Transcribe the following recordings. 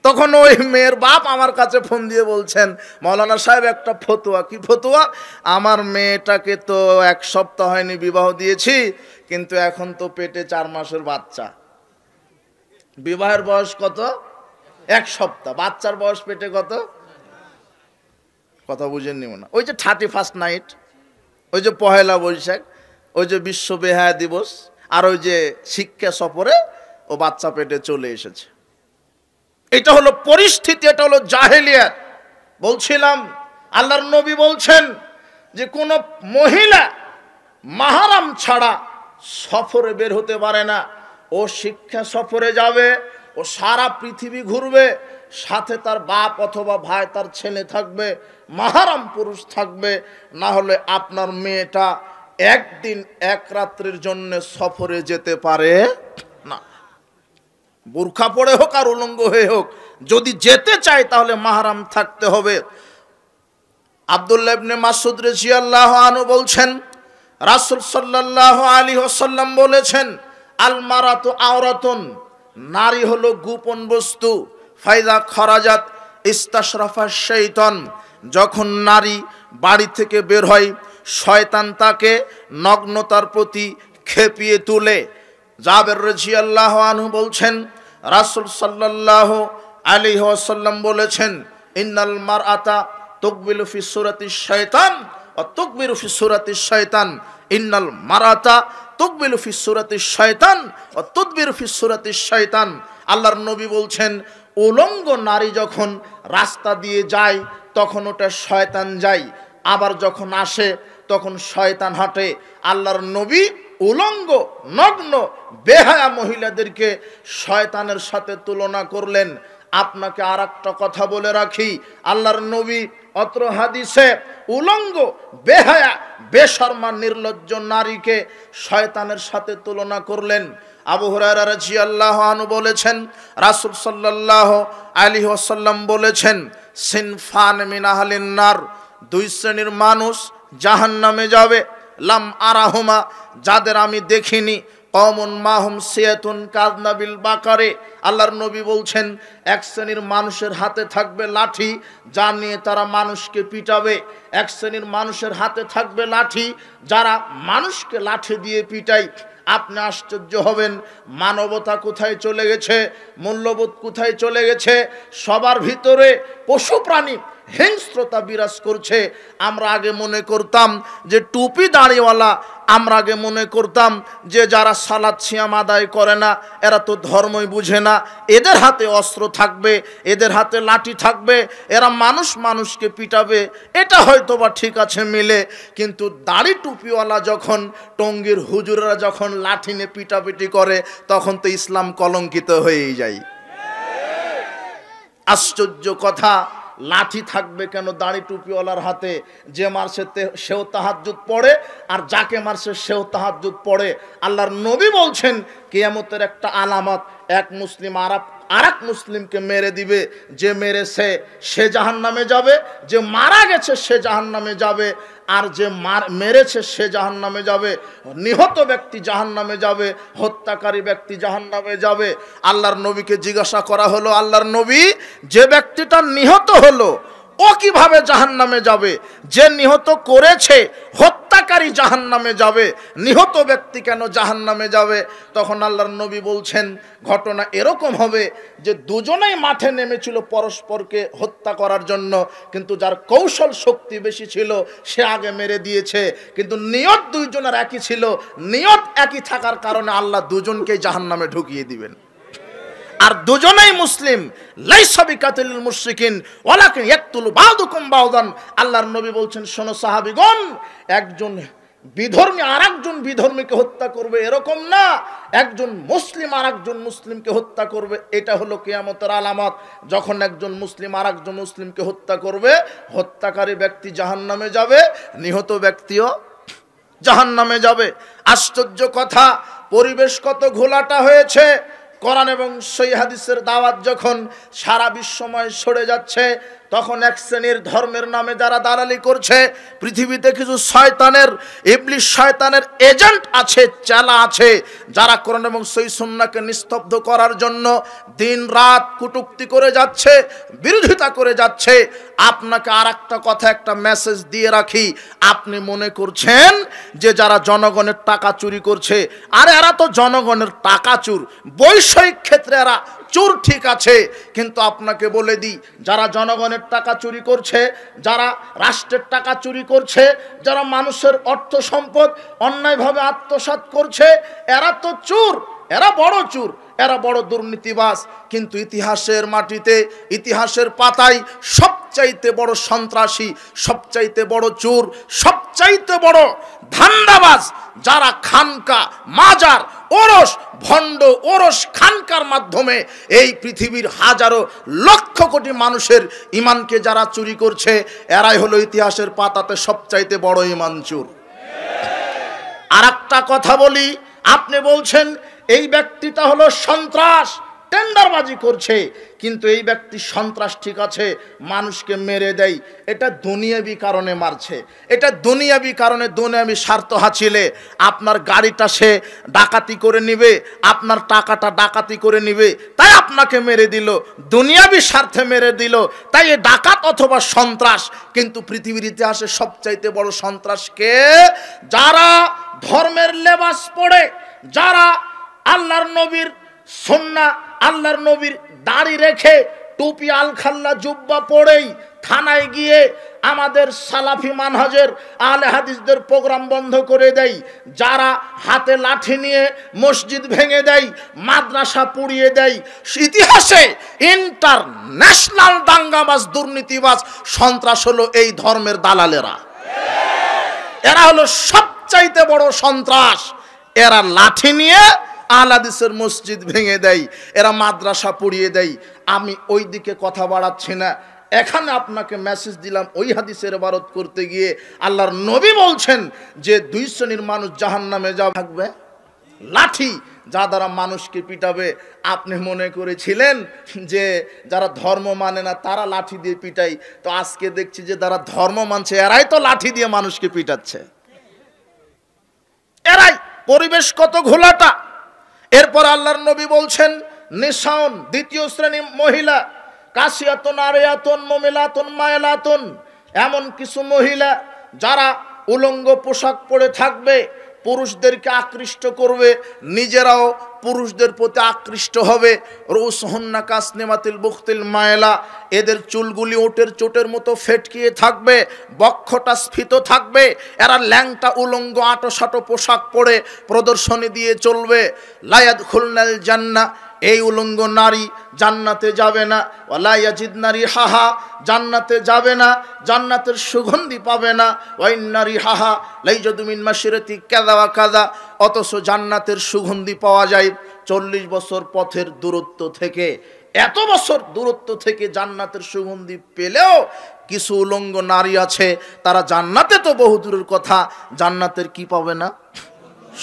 তখন ওই মেয়ের বাপ আমার কাছে ফোন দিয়ে বলছেন, মৌলানা সাহেব একটা ফতুয়া। কি ফতুয়া? আমার মেয়েটাকে তো 1 সপ্তাহ হয়নি বিবাহ দিয়েছি, কিন্তু এখন তো পেটে 4 মাসের বাচ্চা। বিবাহের বয়স কত? 1 সপ্তাহ। বাচ্চার বয়স পেটে কত? কথা বুঝেননি মনে? ওই যে 31st নাইট, ওই যে পহেলা বৈশাখ, ওই যে বিশ্ব বেহায়া দিবস, আর ওই যে শিক্ষা সফরে ও বাচ্চা পেটে চলে এসেছে। এটা হলো পরিস্থিতি, এটা হলো জাহেলিয়াত। বলছিলাম আল্লাহর নবী বলছেন যে কোন মহিলা মাহরাম ছাড়া সফরে বের হতে পারে না। ও শিক্ষা সফরে যাবে, ও সারা পৃথিবী ঘুরবে, সাথে তার বাপ অথবা ভাই, তার ছেলে থাকবে, মাহরাম পুরুষ থাকবে। না হলে আপনার মেয়েটা 1 দিন 1 রাত্রির জন্য সফরে যেতে পারে না। বুরখা পরে হোক আর উলঙ্গ হয়ে হোক, যদি যেতে চায় তাহলে মাহরাম থাকতে হবে। আব্দুল্লাহ ইবনে মাসউদ রাদিয়াল্লাহু আনহু বলছেন, রাসূল সাল্লাল্লাহু আলাইহি ওয়াসাল্লাম বলেছেন, আল মারাতু আওরাতুন, নারী হলো গোপন বস্তু। ফাইদা খরাজাত ইস্তাশরাফা শাইতান, যখন নারী বাড়ি থেকে বের হয়, শয়তান তাকে নগ্নতার প্রতি খেপিয়ে তোলে। জাবের রাদিয়াল্লাহু আনহু বলছেন, রাসূল সাল্লাল্লাহু আলাইহি ওয়াসাল্লাম বলেছেন, ইন্নাল মারআতা তুকবিলু ফি সূরাতিশ শাইতান ওয়া তুকবিরু ফি সূরাতিশ শাইতান, ইন্নাল মারআতা তুকবিলু ফি সূরাতিশ শাইতান ওয়া তুদবিরু ফি সূরাতিশ শাইতান। আল্লাহর নবী বলছেন, উলঙ্গ নারী যখন রাস্তা দিয়ে যায় তখন ওটা শয়তান যায়, আবার যখন আসে তখন শয়তান হাঁটে। আল্লাহর নবী উলঙ্গ নগ্ন বেহায়া মহিলাদেরকে শয়তানের সাথে তুলনা করলেন। আপনাকে আর একটা কথা বলে রাখি, আল্লাহর নবী অত্র হাদিসে উলঙ্গ বেহায়া বেশরমা নির্লজ্জ নারীকে শয়তানের সাথে তুলনা করলেন। আবু হুরায়রা রাদিয়াল্লাহু আনহু বলেছেন, রাসূল সাল্লাল্লাহু আলাইহি ওয়াসাল্লাম বলেছেন, সিনফান মিন আহলিন নার, 2 শ্রেণীর মানুষ জাহান্নামে যাবে। লাম আরাহুমা, যাদের আমি দেখিনি। কওমুন মাহুম সিয়াতুন কাযনাবিল বাকারে, আল্লাহর নবী বলছেন, 1 শ্রেণীর মানুষের হাতে থাকবে লাঠি, যা নিয়ে তারা মানুষকে পিটাবে। 1 শ্রেণীর মানুষের হাতে থাকবে লাঠি, যারা মানুষকে লাঠি দিয়ে পিটায়। আপনি আশ্চর্য হবেন, মানবতা কোথায় চলে গেছে, মূল্যবোধ কোথায় চলে গেছে। সবার ভিতরে পশু প্রাণী হিংস্রতা বিরাজ করছে। আমরা আগে মনে করতাম যে টুপি দাড়িওয়ালা, আমরা আগে মনে করতাম যে যারা সালাত সিয়াম আদায় করে না এরা তো ধর্মই বুঝে না, এদের হাতে অস্ত্র থাকবে, এদের হাতে লাঠি থাকবে, এরা মানুষকে পিটাবে। এটা হয়তো বা ঠিক আছে মিলে, কিন্তু দাড়ি টুপিওয়ালা যখন, টঙ্গীর হুজুররা যখন লাঠি নিয়ে পিটাপিটি করে, তখন তো ইসলাম কলঙ্কিত হয়েই যায়। আশ্চর্য কথা, লাঠি থাকবে কেন দাড়ি টুপিওয়ালার হাতে? যে মারছে সেও তাহাজ্জুদ পড়ে, আর যাকে মারছে সেও তাহাজ্জুদ পড়ে। আল্লাহর নবী বলছেন, কিয়ামতের একটা আলামত, 1 মুসলিম আরেক মুসলিমকে মেরে দিবে। যে মেরেছে সে জাহান্নামে যাবে, যে মারা গেছে সে জাহান্নামে যাবে, আর যে মেরেছে সে জাহান্নামে যাবে। নিহত ব্যক্তি জাহান্নামে যাবে, হত্যাকারী ব্যক্তি জাহান্নামে যাবে। আল্লাহর নবীকে জিজ্ঞাসা করা হলো, আল্লাহর নবী, যে ব্যক্তিটা নিহত হলো ও কিভাবে জাহান্নামে যাবে? যে নিহত করেছে, হত্যাকারী জাহান্নামে যাবে, নিহত ব্যক্তি কেন জাহান্নামে যাবে? তখন আল্লাহর নবী বলছেন, ঘটনা এরকম হবে যে দুজনেই মাঠে নেমেছিল পরস্পরকে হত্যা করার জন্য, কিন্তু যার কৌশল শক্তি বেশি ছিল সে আগে মেরে দিয়েছে। কিন্তু নিয়ত দুইজনের একই ছিল, নিয়ত একই থাকার কারণে আল্লাহ দুজনকেই জাহান্নামে ঢুকিয়ে দিবেন। আর দুজনেই মুসলিম। লাইসা বিকাতিল মুশরিকিন ওয়ালাকিন ইয়াকতুলু বাযুকুম বাযান। আল্লাহর নবী বলছেন, শোনো সাহাবীগণ, একজন বিধর্মী আরেকজন বিধর্মীকে হত্যা করবে এরকম না, একজন মুসলিম আরেকজন মুসলিমকে হত্যা করবে। এটা হলো কিয়ামতের আলামত। যখন একজন মুসলিম আরেকজন মুসলিমকে হত্যা করবে, হত্যাকারী ব্যক্তি জাহান্নামে যাবে, নিহত ব্যক্তিও জাহান্নামে যাবে। আশ্চর্য কথা, পরিবেশ কত ঘোলাটা হয়েছে। কোরআন এবং সহিহ হাদিসের দাওয়াত যখন সারা বিশ্বময় ছড়ে যাচ্ছে, তখন এক শ্রেণীর ধর্মের নামে যারা দালালি করছে, পৃথিবীতে কিছু শয়তানের, ইবলিশ শয়তানের এজেন্ট আছে, চালা আছে, যারা কোরআন এবং সহিহ সুন্নাহকে নিস্তব্ধ করার জন্য দিন রাত কটূক্তি করে যাচ্ছে, বিরোধিতা করে যাচ্ছে। আপনাকে আর একটা কথা, একটা মেসেজ দিয়ে রাখি, আপনি মনে করছেন যে যারা জনগণের টাকা চুরি করছে, আর এরা তো জনগণের টাকা চোর, বৈষয়িক ক্ষেত্রে এরা চোর ঠিক আছে, কিন্তু আপনাকে বলে দিই, যারা জনগণের টাকা চুরি করছে, যারা রাষ্ট্রের টাকা চুরি করছে, যারা মানুষের অর্থ সম্পদ অন্যায়ভাবে আত্মসাৎ করছে, এরা তো চোর, এরা বড় চোর, এরা বড় দুর্নীতিবাজ। কিন্তু ইতিহাসের মাটিতে, ইতিহাসের পাতায় সবচাইতে বড় সন্ত্রাসী, সবচাইতে বড় চোর, সবচাইতে বড় ধান্দাবাজ যারা খানকা, মাজার, ওরস, ভণ্ড ওরস খানকার মাধ্যমে এই পৃথিবীর হাজারো লক্ষ কোটি মানুষের ইমানকে যারা চুরি করছে, এরাই হলো ইতিহাসের পাতাতে সবচাইতে বড় ইমান চোর। আর একটা কথা বলি, আপনি বলছেন এই ব্যক্তিটা হলো সন্ত্রাস, টেন্ডারবাজি করছে, কিন্তু এই ব্যক্তি সন্ত্রাস ঠিক আছে, মানুষকে মেরে দেয়, এটা দুনিয়াবি কারণে মারছে, এটা দুনিয়াবি কারণে, দুনিয়াবি স্বার্থ হাসিলে আপনার গাড়িটা সে ডাকাতি করে নিবে, আপনার টাকাটা ডাকাতি করে নিবে, তাই আপনাকে মেরে দিল, দুনিয়াবি স্বার্থে মেরে দিল, তাই এ ডাকাত অথবা সন্ত্রাস। কিন্তু পৃথিবীর ইতিহাসে সবচাইতে বড় সন্ত্রাস কে? যারা ধর্মের লেবাস পড়ে, যারা আল্লাহর নবীর সুন্নাহ, আল্লাহর নবীর দাড়ি রেখে, টুপি আলখাল্লা জুব্বা পরেই থানায় গিয়ে আমাদের সালাফি মানহাজের আহলে হাদিসদের প্রোগ্রাম বন্ধ করে দেয়, যারা হাতে লাঠি নিয়ে মসজিদ ভেঙে দেয়, মাদ্রাসা পুড়িয়ে দেয়, ইতিহাসে ইন্টারন্যাশনাল দাঙ্গাবাজ, দুর্নীতিবাজ, সন্ত্রাস হলো এই ধর্মের দালালেরা। এরা হলো সবচাইতে বড় সন্ত্রাস। এরা লাঠি নিয়ে আহলাদিসের মসজিদ ভেঙে দেয়, এরা মাদ্রাসা পুড়িয়ে দেয়। আমি ওই দিকে কথা বাড়াচ্ছি না, এখানে আপনাকে মেসেজ দিলাম, ওই হাদিসের ইবারত করতে গিয়ে আল্লাহর নবী বলছেন যে দুই শ্রেণীর মানুষ জাহান্নামে যা থাকবে, লাঠি যা দ্বারা মানুষকে পিটাবে। আপনি মনে করেছিলেন যে যারা ধর্ম মানে না তারা লাঠি দিয়ে পিটাই, তো আজকে দেখছি যে যারা ধর্ম মানছে এরাই তো লাঠি দিয়ে মানুষকে পিটাচ্ছে, এরাই। পরিবেশ কত ঘোলাটা। এরপর আল্লাহর নবী বলছেন নিসাউন, দ্বিতীয় শ্রেণী মহিলা, কাসিয়াতুন আরিয়াতুন মুমিলাতুন মায়লাতুন, এমন কিছু মহিলা যারা উলঙ্গ পোশাক পরে থাকবে, পুরুষদেরকে আকৃষ্ট করবে, নিজেরাও পুরুষদের প্রতি আকৃষ্ট হবে। রুসহুন্না কাসনিমাতিল বুখতিল মায়লা, এদের চুলগুলি ওটের চোটের মতো ফেটকিয়ে থাকবে, বক্ষটা স্ফীত থাকবে, এরা ল্যাংটা উলঙ্গ আঁটোসাঁটো পোশাক পরে প্রদর্শনী দিয়ে চলবে। লা ইয়াদখুলনাল জান্নাহ, এই উলঙ্গ নারী জান্নাতে যাবে না। ওয়ালা ইয়াজিদনা রিহাহা, জান্নাতে যাবে না, জান্নাতের সুগন্ধি পাবে না। ওয়াইন্না রিহাহা লাইজাদু মিন মাশরিতি কাযা ওয়া কাযা, অথচ জান্নাতের সুগন্ধি পাওয়া যায় 40 বছর পথের দূরত্ব থেকে। এত বছর দূরত্ব থেকে জান্নাতের সুগন্ধি পেলেও কিছু উলঙ্গ নারী আছে, তারা জান্নাতে তো বহু দূরের কথা, জান্নাতের কি পাবে না?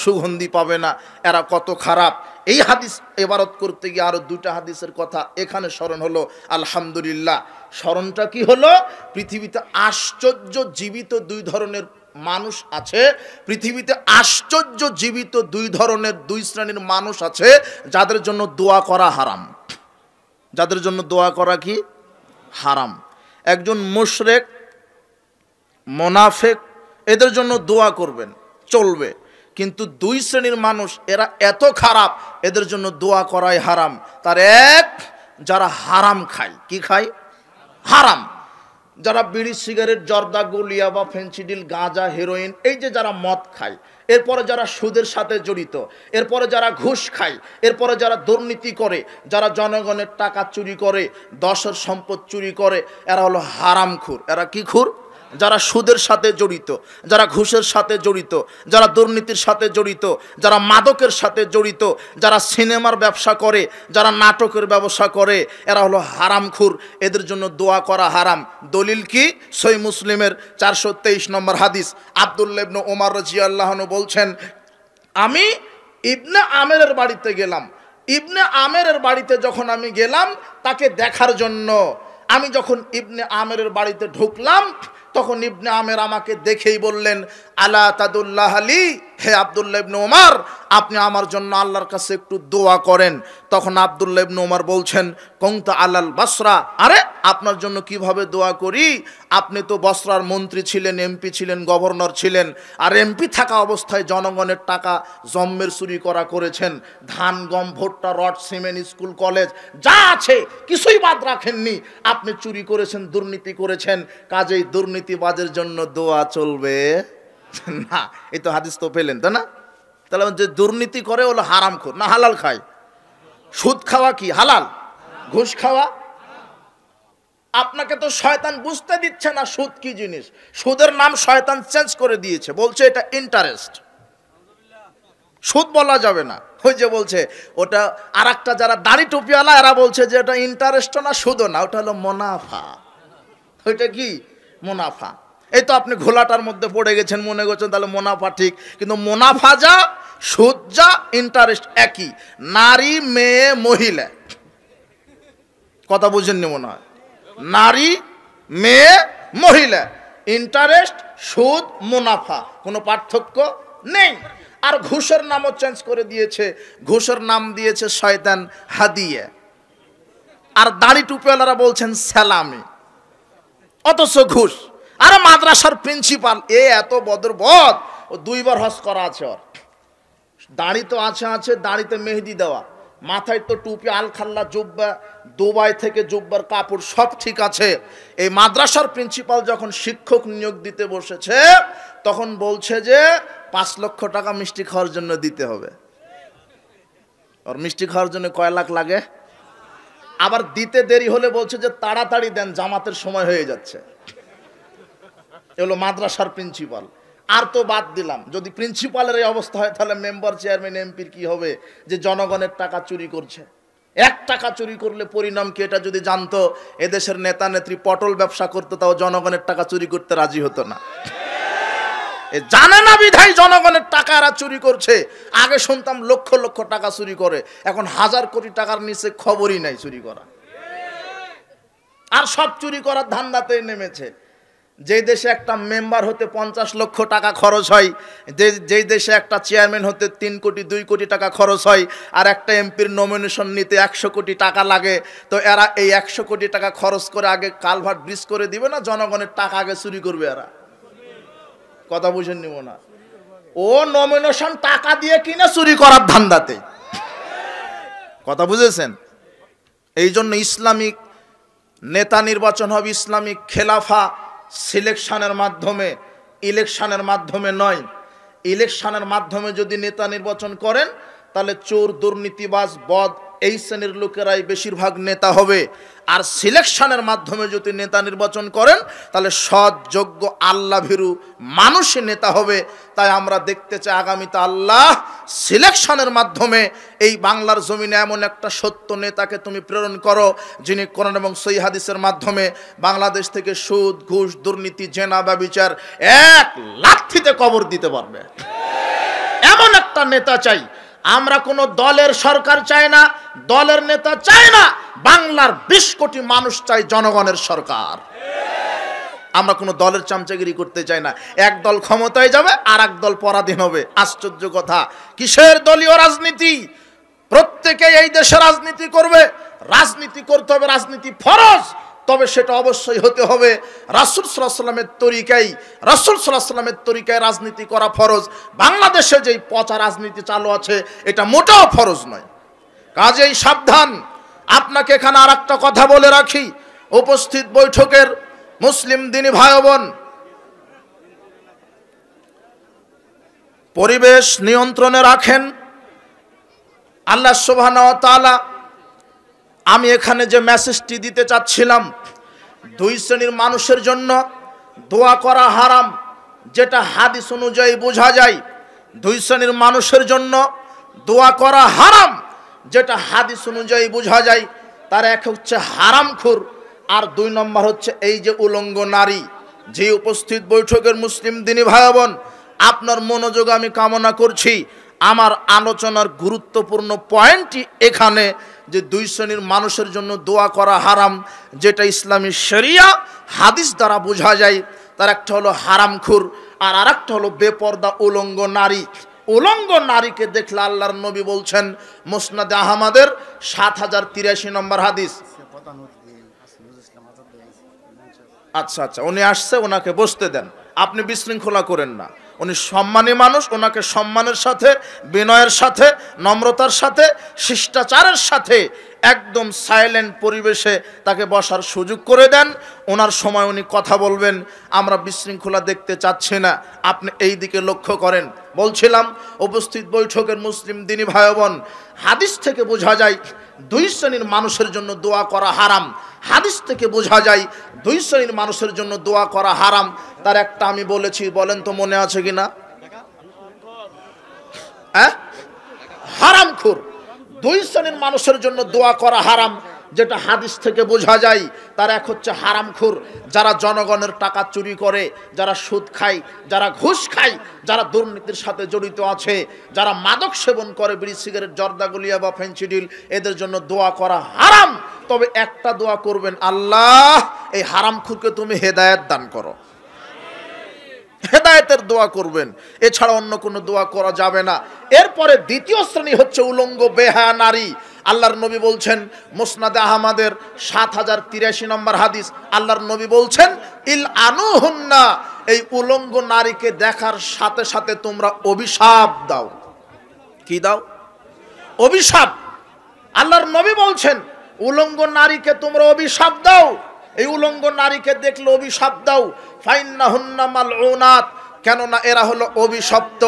সুগন্ধি পাবে না। এরা কত খারাপ। এই হাদিস ইবারত করতে গিয়ে আরো দুইটা হাদিসের কথা এখানে স্মরণ হলো। আলহামদুলিল্লাহ, স্মরণটা কি হলো? পৃথিবীতে আশ্চর্য জীবিত দুই ধরনের মানুষ আছে, পৃথিবীতে আশ্চর্য জীবিত দুই ধরনের, দুই শ্রেণীর মানুষ আছে যাদের জন্য দোয়া করা হারাম। যাদের জন্য দোয়া করা কি হারাম? একজন মুশরিক, মুনাফিক, এদের জন্য দোয়া করবেন, চলবে। কিন্তু দুই শ্রেণীর মানুষ, এরা এত খারাপ, এদের জন্য দোয়া করাই হারাম। তার এক, যারা হারাম খায়। কি খায়? হারাম। যারা বিড়ি, সিগারেট, জর্দা, গুলিয়া বা ফেন্সিডিল, গাঁজা, হেরোইন, এই যে যারা মদ খায়, এরপরে যারা সুদের সাথে জড়িত, এরপরে যারা ঘুষ খায়, এরপরে যারা দুর্নীতি করে, যারা জনগণের টাকা চুরি করে, দশের সম্পদ চুরি করে, এরা হলো হারামখোর। এরা কি খুর? যারা সুদের সাথে জড়িত, যারা ঘুষের সাথে জড়িত, যারা দুর্নীতির সাথে জড়িত, যারা মাদকের সাথে জড়িত, যারা সিনেমার ব্যবসা করে, যারা নাটকের ব্যবসা করে, এরা হলো হারামখোর। এদের জন্য দোয়া করা হারাম। দলিল কি? সহিহ মুসলিমের 423 নম্বর হাদিস। আব্দুল্লাহ ইবনে ওমর রাদিয়াল্লাহু আনহু বলছেন, আমি ইবনে আমেরের বাড়িতে গেলাম। ইবনে আমেরের বাড়িতে যখন আমি গেলাম তাকে দেখার জন্য, আমি যখন ইবনে আমেরের বাড়িতে ঢুকলাম তখন ইবনে আমের আমাকে দেখেই বললেন, আলা তাদুল্লাহ আলী, হে আব্দুল্লাহ ইবনে ওমর, আপনি আমার জন্য আল্লাহর কাছে একটু দোয়া করেন। তখন আব্দুল্লাহ ইবনে ওমর বলছেন, কুনতা আলাল বাসরা, আরে আপনার জন্য কিভাবে দোয়া করি, আপনি তো বসরার মন্ত্রী ছিলেন, এমপি ছিলেন, গভর্নর ছিলেন, আর এমপি থাকা অবস্থায় জনগণের টাকা জম্মের চুরি করেছেন, ধান গম ভুট্টা রড সিমেন্ট স্কুল কলেজ যা আছে কিছুই বাদ রাখেননি, আপনি চুরি করেছেন, দুর্নীতি করেছেন, কাজেই দুর্নীতিবাজের জন্য দোয়া চলবে না। এই তো হাদিস তো পেলেন, তাই না? তাহলে যে দুর্নীতি করে হলো হারামখোর, না হালাল খায়? সুদ খাওয়া কি হালাল? ঘুষ খাওয়া? আপনাকে তো শয়তান বুঝতে দিচ্ছে না সুদ কি জিনিস। সুদের নাম শয়তান চেঞ্জ করে দিয়েছে, বলছে এটা ইন্টারেস্ট, সুদ বলা যাবে না। ওই যে বলছে ওটা, আর একটা যারা দাড়ি টুপিওয়ালা এরা বলছে যে এটা ইন্টারেস্ট না সুদও না, ওটা হলো মুনাফা। ওইটা কি? মুনাফা। এই তো আপনি ঘোলাটার মধ্যে পড়ে গেছেন, মনে করছেন তাহলে মুনাফা ঠিক, কিন্তু মুনাফা যা, সুদ যা, ইন্টারেস্ট একই। নারী মেয়ে মহিলা, কথা বুঝেননি মনে হয়? নারী মেয়ে মহিলা, ইন্টারেস্ট সুদ মুনাফা, কোনো পার্থক্য নেই। আর ঘুষের নামও চেঞ্জ করে দিয়েছে, ঘুষের নাম দিয়েছে শয়তান হাদিয়া, আর দাড়ি টুপিওয়ালারা বলছেন সালামি, অথচ ঘুষ। আর মাদ্রাসার প্রিন্সিপাল এত বদরবদ, ও 2 বার হজ করা আছে, ওর দাড়ি তো আছে, দাড়িতে মেহেদি দেওয়া, মাথায় তো টুপি, আল খাল্লা জুব্বা, দুবাই থেকে জুব্বার কাপড় সব ঠিক আছে। এই মাদ্রাসার প্রিন্সিপাল যখন শিক্ষক নিয়োগ দিতে বসেছে তখন বলছে যে 5 লক্ষ টাকা মিষ্টি খাওয়ার জন্য দিতে হবে। আর মিষ্টি খাওয়ার জন্য কয় লাখ লাগে? আবার দিতে দেরি হলে বলছে যে তাড়াতাড়ি দেন, জামাতের সময় হয়ে যাচ্ছে। এগুলো মাদ্রাসার প্রিন্সিপাল। আর তো বাদ দিলাম, যদি প্রিন্সিপালের এই অবস্থা হয় তাহলে মেম্বার চেয়ারম্যান এমপির কি হবে, যে জনগণের টাকা চুরি করছে। 1 টাকা চুরি করলে পরিণাম কি, এটা যদি জানতো এদেশের নেতা নেত্রী পটল ব্যবসা করতো, তাও জনগণের টাকা চুরি করতে রাজি হতো না। জানে না বিধায় জনগণের টাকা এরা চুরি করছে। আগে শুনতাম লক্ষ লক্ষ টাকা চুরি করে, এখন 1000 কোটি টাকার নিচে খবরই নাই চুরি করা। আর সব চুরি করার ধান্দাতে নেমেছে। যেই দেশে একটা মেম্বার হতে 50 লক্ষ টাকা খরচ হয়, যেই দেশে একটা চেয়ারম্যান হতে 3 কোটি 2 কোটি টাকা খরচ হয়, আর একটা এমপির নমিনেশন নিতে 100 কোটি টাকা লাগে, তো এরা এই 100 কোটি টাকা খরচ করে আগে কালভার্ট ব্রিজ করে দিবে না জনগণের টাকা আগে চুরি করবে এরা? কথা বুঝেন নিব না? ও নমিনেশন টাকা দিয়ে কিনে চুরি করার ধান্দাতে, কথা বুঝেছেন? এই জন্য ইসলামিক নেতা নির্বাচন হবে ইসলামিক খেলাফা সিলেকশনের মাধ্যমে, ইলেকশনের মাধ্যমে নয়। ইলেকশনের মাধ্যমে যদি নেতা নির্বাচন করেন তাহলে চোর দুর্নীতিবাজ বদ এই শ্রেণীর লোকেরাই বেশিরভাগ নেতা হবে। আর সিলেকশনের মাধ্যমে যদি নেতা নির্বাচন করেন তাহলে সৎ যোগ্য আল্লাহ ভীরু মানুষই নেতা হবে। তাই আমরা দেখতে চাই আগামীতে আল্লাহ সিলেকশনের মাধ্যমে এই বাংলার জমিনে এমন একটা সত্য নেতাকে তুমি প্রেরণ করো, যিনি কোরআন এবং সহিহ হাদিসের মাধ্যমে বাংলাদেশ থেকে সুদ ঘুষ দুর্নীতি জেনা ব্যভিচার 1 লাঠিতে কবর দিতে পারবে। এমন একটা নেতা চাই। আমরা কোনো দলের সরকার চাই না, দলের নেতা চাই না, বাংলার 20 কোটি মানুষ চাই জনগণের সরকার। আমরা কোনো দলের চামচাগিরি করতে চাই না। এক দল ক্ষমতায় যাবে আর এক দল পরাধীন হবে। আশ্চর্য কথা। কিসের দলীয় রাজনীতি? প্রত্যেকে এই দেশে রাজনীতি করবে, রাজনীতি করতে হবে, রাজনীতি ফরজ, তবে সেটা অবশ্যই হতে হবে রাসূল সাল্লাল্লাহু আলাইহি ওয়াসাল্লামের তরিকায়। রাসূল সাল্লাল্লাহু আলাইহি ওয়াসাল্লামের তরিকায় রাজনীতি করা ফরজ। বাংলাদেশে যেই পচা রাজনীতি চালু আছে এটা মোটেও ফরজ নয়। কাজেই সাবধান। আপনাকে এখানে আর একটা কথা বলে রাখি, উপস্থিত বৈঠকের মুসলিম দিনী ভাই বোন, পরিবেশ নিয়ন্ত্রণে রাখেন। আল্লাহ সুবহানাহু ওয়া তাআলা, আমি এখানে যে মেসেজটি দিতে চাচ্ছিলাম, 2 শ্রেণীর মানুষের জন্য দোয়া করা হারাম, যেটা হাদিস অনুযায়ী বোঝা যায়। 2 শ্রেণীর মানুষের জন্য দোয়া করা হারাম, যেটা হাদিস অনুযায়ী বোঝা যায়। তার এক হচ্ছে হারামখোর, আর 2 নম্বর হচ্ছে এই যে উলঙ্গ নারী। যে উপস্থিত বৈঠকের মুসলিম দিনী ভাই বোন, আপনার মনোযোগ আমি কামনা করছি। আমার আলোচনার গুরুত্বপূর্ণ পয়েন্টটি এখানে যে দুই শ্রেণীর মানুষের জন্য দোয়া করা হারাম, যেটা ইসলামী শরিয়া হাদিস দ্বারা বোঝা যায়। তার একটা হলো হারামখোর, আর আরেকটা হলো বেপর্দা উলঙ্গ নারী। উলঙ্গ নারীকে দেখলে আল্লাহর নবী বলছেন, মুসনাদে আহমদের ৭০৮৩ নম্বর হাদিস। আচ্ছা আচ্ছা, উনি আসছে, ওনাকে বসতে দেন, আপনি বিশৃঙ্খলা করেন না। উনি সম্মানী মানুষ, ওনাকে সম্মানের সাথে, বিনয়ের সাথে, নম্রতার সাথে, শিষ্টাচারের সাথে একদম সাইলেন্ট পরিবেশে তাকে বসার সুযোগ করে দেন। ওনার সময় উনি কথা বলবেন, আমরা বিশৃঙ্খলা দেখতে চাচ্ছি না, আপনি এই দিকে লক্ষ্য করেন। বলছিলাম, উপস্থিত বৈঠকের মুসলিম দিনী ভাই বোন, হাদিস থেকে বোঝা যায় দুই শ্রেণীর মানুষের জন্য দোয়া করা হারাম। হাদিস থেকে বোঝা যায় দুই শ্রেণীর মানুষের জন্য দোয়া করা হারাম। তার একটা আমি বলেছি, বলেন তো মনে আছে কিনা? হারামখোর। দুই শ্রেণীর মানুষের জন্য দোয়া করা হারাম, যেটা হাদিস থেকে বোঝা যায়। তার এক হচ্ছে হারামখোর, যারা জনগণের টাকা চুরি করে, যারা সুদ খায়, যারা ঘুষ খায়, যারা দুর্নীতির সাথে জড়িত আছে, যারা মাদক সেবন করে, বিড়ি সিগারেট জর্দা গুলিয়া বা ফেন্সিডিল, এদের জন্য দোয়া করা হারাম। তবে একটা দোয়া করবেন, আল্লাহ এই হারামখোরকে তুমি হেদায়েত দান করো, হেদায়েতের দোয়া করবেন, এছাড়া অন্য কোনো দোয়া করা যাবে না। এরপরে দ্বিতীয় শ্রেণী হচ্ছে উলঙ্গ বেহায়া নারী। আল্লাহর নবী বলছেন, মুসনাদে আহমদের ৭০৮৩ নম্বর হাদিস, আল্লাহর নবী বলছেন, ইল আনুহুন্না, এই উলঙ্গ নারীকে দেখার সাথে সাথে তোমরা অভিশাপ দাও। কি দাও? অভিশাপ। আল্লাহর নবী বলছেন, উলঙ্গ নারীকে তোমরা অভিশাপ দাও। এই উলঙ্গ নারীকে দেখলে অভিশাপ দাও। ফাইন্নাহুন্না মালউনাত, কেননা এরা হলো অভিশপ্ত,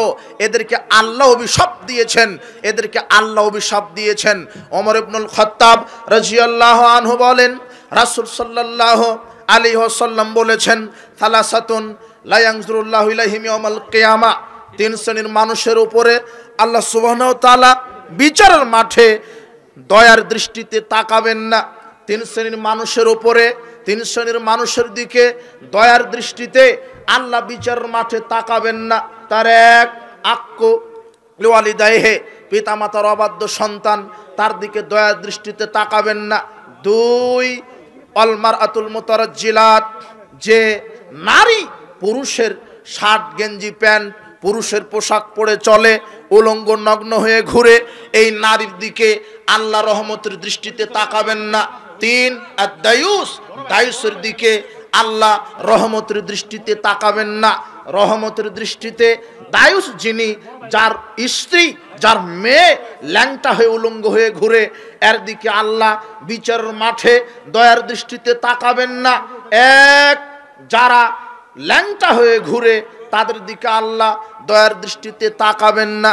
এদেরকে আল্লাহ অভিশাপ দিয়েছেন, এদেরকে আল্লাহ অভিশাপ দিয়েছেন। ওমর ইবনুল খাত্তাব রাদিয়াল্লাহু আনহু বলেন, রাসূল সাল্লাল্লাহু আলাইহি ওয়াসাল্লাম বলেছেন, সালাসাতুন লা ইয়ানজুরুল্লাহু ইলাইহিম ইয়াউমাল কিয়ামা, তিন শ্রেণীর মানুষের উপরে আল্লাহ সুবহানাহু ওয়া তাআলা বিচারের মাঠে দয়ার দৃষ্টিতে তাকাবেন না। তিন শ্রেণীর মানুষের উপরে, তিন শ্রেণীর মানুষের দিকে দয়ার দৃষ্টিতে আল্লাহ বিচারের মাঠে তাকাবেন না। তার এক, আক্কু লিওয়ালিদাইহি, পিতামাতার অবাধ্য সন্তান, তার দিকে দয়ার দৃষ্টিতে তাকাবেন না। দুই, আল মারআতুল মুতারাজ্জিলাত, যে নারী পুরুষের শার্ট গেঞ্জি প্যান্ট, পুরুষের পোশাক পরে চলে, উলঙ্গ নগ্ন হয়ে ঘুরে, এই নারীর দিকে আল্লাহ রহমতের দৃষ্টিতে তাকাবেন না। তিন, আদ-দায়ুস, দায়ুসের দিকে আল্লাহ রহমতের দৃষ্টিতে তাকাবেন না। রহমতের দৃষ্টিতে দায়ুস যিনি, যার স্ত্রী, যার মেয়ে ল্যাংটা হয়ে উলঙ্গ হয়ে ঘুরে, এর দিকে আল্লাহ বিচারের মাঠে দয়ার দৃষ্টিতে তাকাবেন না। এক, যারা ল্যাংটা হয়ে ঘুরে তাদের দিকে আল্লাহ দয়ার দৃষ্টিতে তাকাবেন না।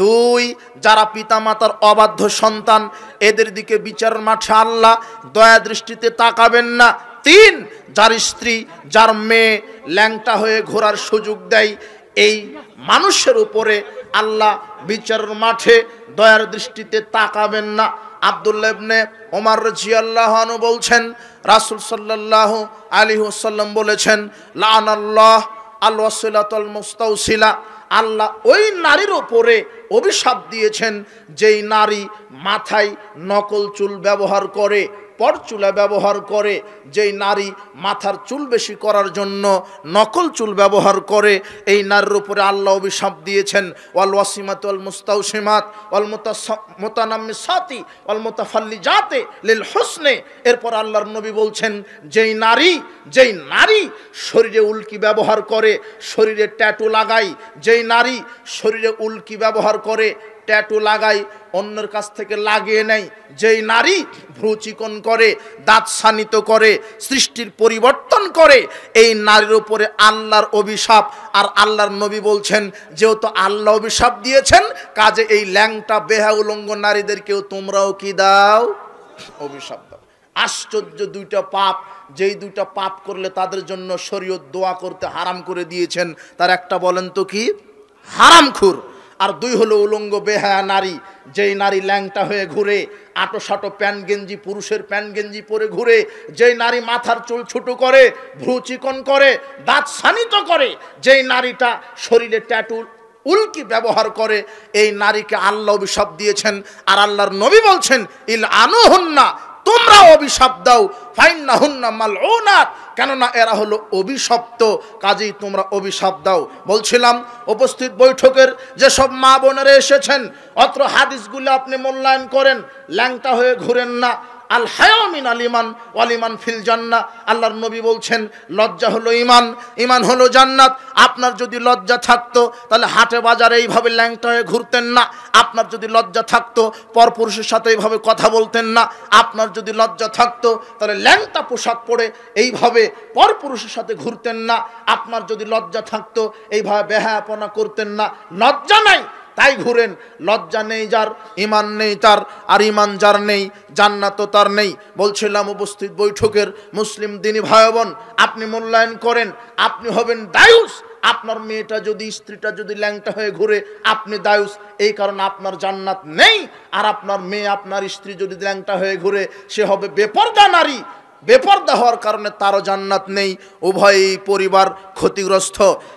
দুই, যারা পিতামাতার অবাধ্য সন্তান, এদের দিকে বিচারের মাঠে আল্লাহ দয়া দৃষ্টিতে তাকাবেন না। তিন, যার স্ত্রী, যার মেয়ে ল্যাংটা হয়ে ঘোরার সুযোগ দেয়, এই মানুষের উপরে আল্লাহ বিচারের মাঠে দয়ার দৃষ্টিতে তাকাবেন না। আব্দুল্লাহ ইবনে ওমর রাদিয়াল্লাহু আনহু বলছেন, রাসূল সাল্লাল্লাহু আলাইহি ওয়াসাল্লাম বলেছেন, লাআনাল্লাহ আল ওয়াসিলাতুল মুস্তাওসিলা, আল্লাহ ওই নারীর উপরে অভিশাপ দিয়েছেন যেই নারী মাথায় নকল চুল ব্যবহার করে, পরচুলা ব্যবহার করে, যেই নারী মাথার চুল বেশি করার জন্য নকল চুল ব্যবহার করে, এই নারীর উপরে আল্লাহ অভিশাপ দিয়েছেন। ওয়াল ওয়াসিমাত ওয়াল মুস্তাওসিমাত ওয়াল মুতানাম্মিসাতি ওয়াল মুতাফাল্লিজাতি লিল হুসনে। এরপর আল্লাহর নবী বলছেন, যেই নারী শরীরে উল্কি ব্যবহার করে, শরীরে ট্যাটু লাগায়, যেই নারী শরীরে উল্কি ব্যবহার করে, ট্যাটু লাগাই, অন্যের কাছ থেকে লাগিয়ে নেয়, যেই নারী ভ্রু চিকন করে, দাঁত শানিত করে, সৃষ্টির পরিবর্তন করে, এই নারীর উপরে আল্লাহর অভিশাপ। আর আল্লাহর নবী বলছেন, যেহেতু আল্লাহ অভিশাপ দিয়েছেন, কাজে এই ল্যাংটা বেহা উলঙ্গ নারীদেরকেও তোমরাও কি দাও? অভিশাপ দাও। আশ্চর্য দুইটা পাপ, যেই দুইটা পাপ করলে তাদের জন্য শরীয়ত দোয়া করতে হারাম করে দিয়েছেন। তার একটা বলেন তো কি? হারামখোর। আর দুই হলো উলঙ্গ বেহায়া নারী, যেই নারী ল্যাংটা হয়ে ঘুরে, আটো সাটো প্যান্ট গেঞ্জি, পুরুষের প্যান্ট গেঞ্জি পরে ঘুরে, যেই নারী মাথার চুল ছোট করে, ভ্রু চিকন করে, দাঁত শানিত করে, যেই নারীটা শরীরে ট্যাটু উল্কি ব্যবহার করে, এই নারীকে আল্লাহ অভিশাপ দিয়েছেন। আর আল্লাহর নবী বলছেন ইল আনুহুন্না, তোমরা অভিশাপ দাও, ফাইন্নাহুন্না মালউনাত, কেননা এরা হলো অভিশপ্ত, কাজেই তোমরা অভিশাপ দাও। বলছিলাম উপস্থিত বৈঠকের যেসব মা বোনেরা এসেছেন, অত্র হাদিসগুলো আপনি মূল্যায়ন করেন, ল্যাংটা হয়ে ঘুরেন না। আল হায়া মিনাল ঈমান ওয়াল ঈমান ফিল জান্নাহ, আল্লাহর নবী বলছেন লজ্জা হলো ঈমান, ঈমান হলো জান্নাত। আপনার যদি লজ্জা থাকতো তাহলে হাটে বাজারে এইভাবে ল্যাংটা হয়ে ঘুরতেন না। আপনার যদি লজ্জা থাকতো পরপুরুষের সাথে এইভাবে কথা বলতেন না। আপনার যদি লজ্জা থাকতো তাহলে ল্যাংটা পোশাক পরে এইভাবে পরপুরুষের সাথে ঘুরতেন না। আপনার যদি লজ্জা থাকতো এইভাবে বেহায়াপনা করতেন না। লজ্জা নাই তাই ঘুরেন। লজ্জা নেই যার, ঈমান নেই তার, আর ঈমান যার নেই জান্নাতও তার নেই। বলছিলাম উপস্থিত বৈঠকের মুসলিম দিনী ভাই বোন, আপনি মূল্যায়ন করেন, আপনি হবেন দায়ুস। আপনার মেয়েটা যদি, স্ত্রীটা যদি ল্যাংটা হয়ে ঘুরে, আপনি দায়ুস, এই কারণে আপনার জান্নাত নেই। আর আপনার মেয়ে, আপনার স্ত্রী যদি ল্যাংটা হয়ে ঘুরে, সে হবে বেপরদা নারী, বেপরদা হওয়ার কারণে তারও জান্নাত নেই। উভয়ই পরিবার ক্ষতিগ্রস্ত।